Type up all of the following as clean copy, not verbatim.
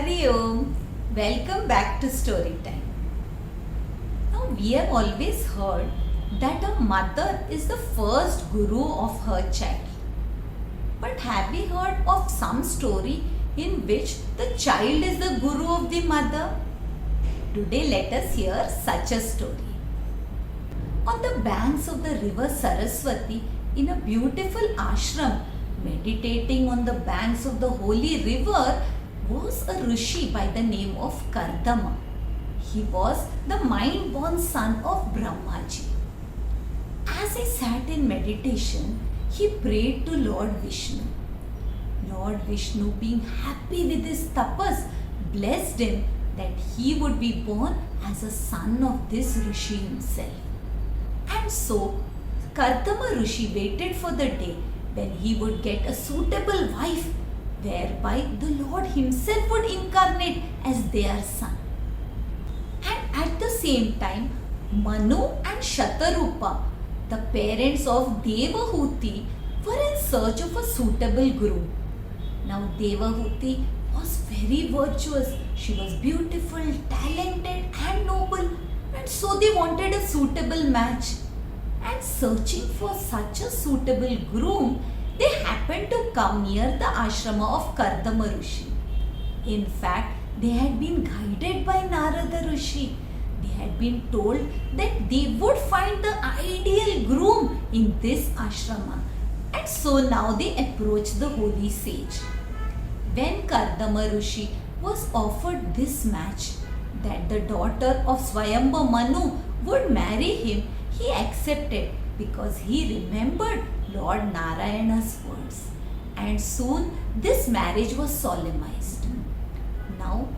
Hari Om. Welcome back to Storytime. Now, we have always heard that a mother is the first guru of her child. But have we heard of some story in which the child is the guru of the mother? Today, let us hear such a story. On the banks of the river Saraswati, in a beautiful ashram, meditating on the banks of the holy river, was a rishi by the name of Kardama. He was the mind-born son of Brahmaji. As he sat in meditation, he prayed to Lord Vishnu. Lord Vishnu, being happy with his tapas, blessed him that he would be born as a son of this rishi himself. And so, Kardama Rishi waited for the day when he would get a suitable wife, whereby the Lord himself would incarnate as their son. And at the same time, Manu and Shatarupa, the parents of Devahuti, were in search of a suitable groom. Now Devahuti was very virtuous. She was beautiful, talented and noble, and so they wanted a suitable match. And searching for such a suitable groom, they happened to come near the ashrama of Kardama Rishi. In fact, they had been guided by Narada Rishi. They had been told that they would find the ideal groom in this ashrama. And so now they approached the holy sage. When Kardama Rishi was offered this match, that the daughter of Swayambha Manu would marry him, he accepted because he remembered Lord Narayana's words. And soon this marriage was solemnized. Now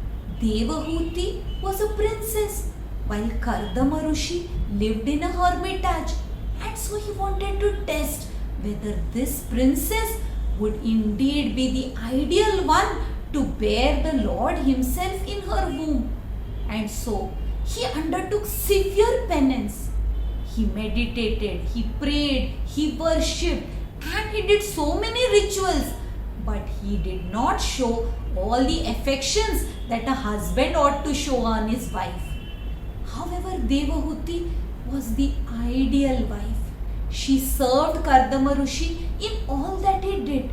Devahuti was a princess while Kardama Rishi lived in a hermitage, and so he wanted to test whether this princess would indeed be the ideal one to bear the Lord himself in her womb. And so he undertook severe penance. He meditated, he prayed, he worshipped, and he did so many rituals. But he did not show all the affections that a husband ought to show on his wife. However, Devahuti was the ideal wife. She served Kardama Rishi in all that he did.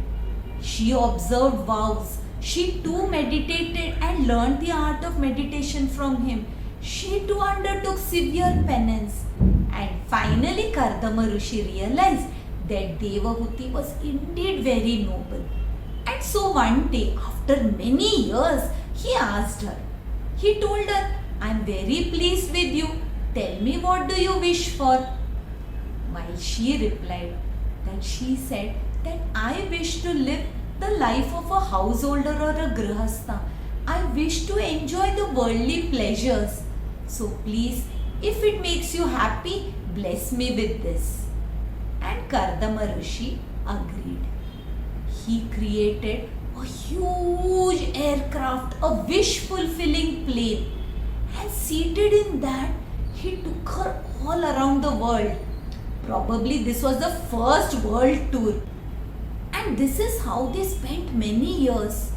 She observed vows. She too meditated and learned the art of meditation from him. She too undertook severe penance. And finally Kardama Rishi realized that Devahuti was indeed very noble. And so one day, after many years, he asked her. He told her, "I am very pleased with you. Tell me, what do you wish for?" While she replied that she said that I wish to live the life of a householder or a grihastha. I wish to enjoy the worldly pleasures. So please, if it makes you happy, bless me with this. And Kardama Rishi agreed. He created a huge aircraft, a wish-fulfilling plane, and seated in that, he took her all around the world. Probably this was the first world tour. And this is how they spent many years.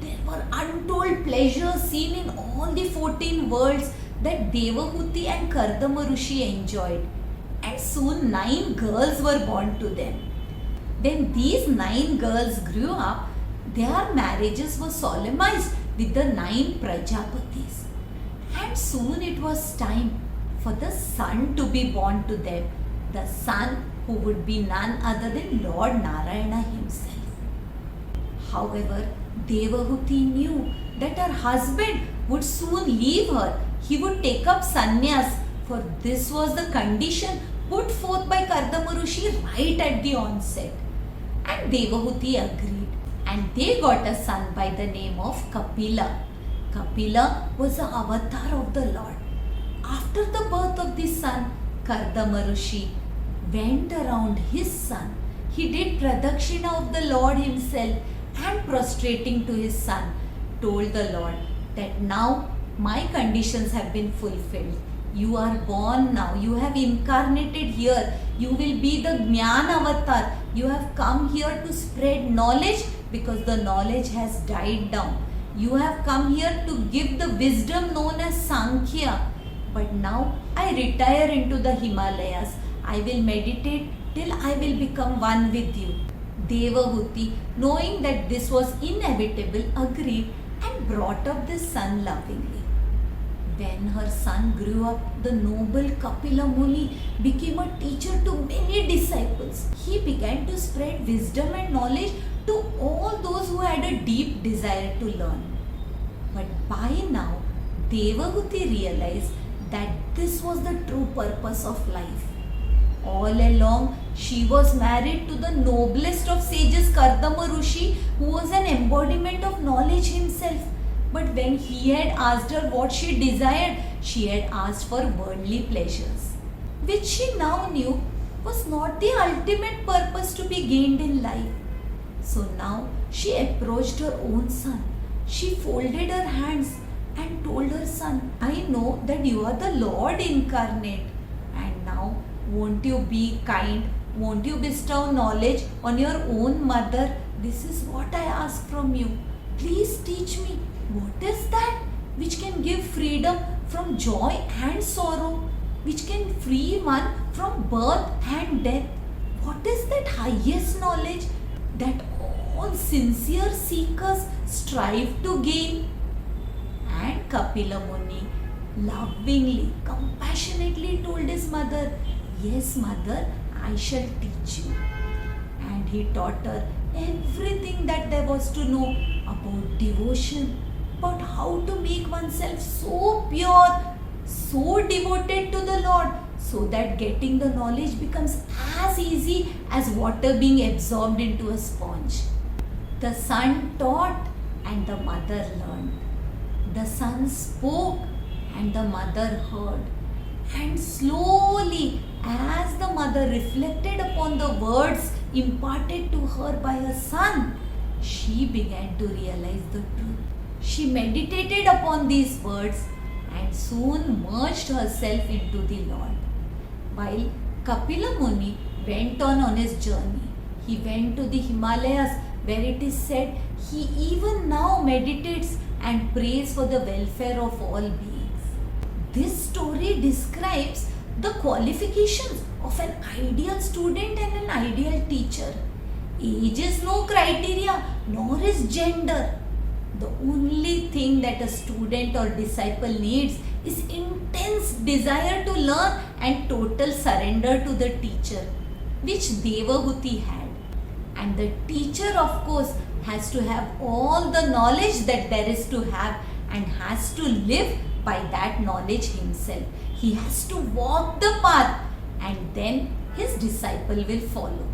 There were untold pleasures seen in all the 14 worlds that Devahuti and Kardama Rishi enjoyed. And soon 9 girls were born to them. When these 9 girls grew up, their marriages were solemnized with the 9 Prajapatis. And soon it was time for the son to be born to them. The son who would be none other than Lord Narayana himself. However, Devahuti knew that her husband would soon leave her. He would take up sannyas, for this was the condition put forth by Kardama Rishi right at the onset. And Devahuti agreed, and they got a son by the name of Kapila. Kapila was the avatar of the Lord. After the birth of the son, Kardama Rishi went around his son. He did pradakshina of the Lord himself, and prostrating to his son, told the Lord that now my conditions have been fulfilled. You are born now. You have incarnated here. You will be the Jnana avatar. You have come here to spread knowledge because the knowledge has died down. You have come here to give the wisdom known as Sankhya. But now I retire into the Himalayas. I will meditate till I will become one with you. Devahuti, knowing that this was inevitable, agreed and brought up the son lovingly. When her son grew up, the noble Kapila Muni became a teacher to many disciples. He began to spread wisdom and knowledge to all those who had a deep desire to learn. But by now, Devahuti realized that this was the true purpose of life. All along, she was married to the noblest of sages, Kardama Rishi, who was an embodiment of knowledge himself. But when he had asked her what she desired, she had asked for worldly pleasures, which she now knew was not the ultimate purpose to be gained in life. So now she approached her own son. She folded her hands and told her son, I know that you are the Lord incarnate, and now won't you be kind? Won't you bestow knowledge on your own mother? This is what I ask from you. Please teach me. What is that which can give freedom from joy and sorrow? Which can free one from birth and death? What is that highest knowledge that all sincere seekers strive to gain? And Kapila Muni lovingly, compassionately told his mother, Yes, mother, I shall teach you. And he taught her everything that there was to know about devotion, about how to make oneself so pure, so devoted to the Lord, so that getting the knowledge becomes as easy as water being absorbed into a sponge. The son taught and the mother learned. The son spoke and the mother heard. And slowly, as the mother reflected upon the words imparted to her by her son, she began to realize the truth. She meditated upon these words and soon merged herself into the Lord. While Kapila Muni went on his journey, he went to the Himalayas, where it is said he even now meditates and prays for the welfare of all beings. This story describes the qualifications of an ideal student and an ideal teacher. Age is no criteria, nor is gender. The only thing that a student or disciple needs is intense desire to learn and total surrender to the teacher, which Devahuti had. And the teacher, of course, has to have all the knowledge that there is to have and has to live by that knowledge himself. He has to walk the path and then his disciple will follow.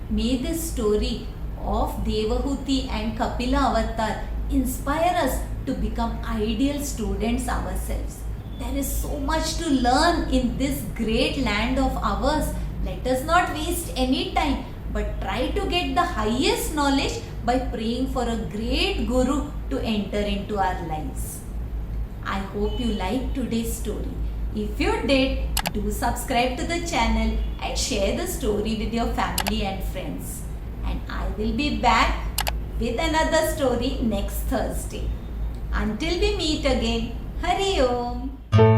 May this story of Devahuti and Kapila Avatar inspire us to become ideal students ourselves. There is so much to learn in this great land of ours. Let us not waste any time, but try to get the highest knowledge by praying for a great Guru to enter into our lives. I hope you liked today's story. If you did, do subscribe to the channel and share the story with your family and friends. And I will be back with another story next Thursday. Until we meet again, Hari Om.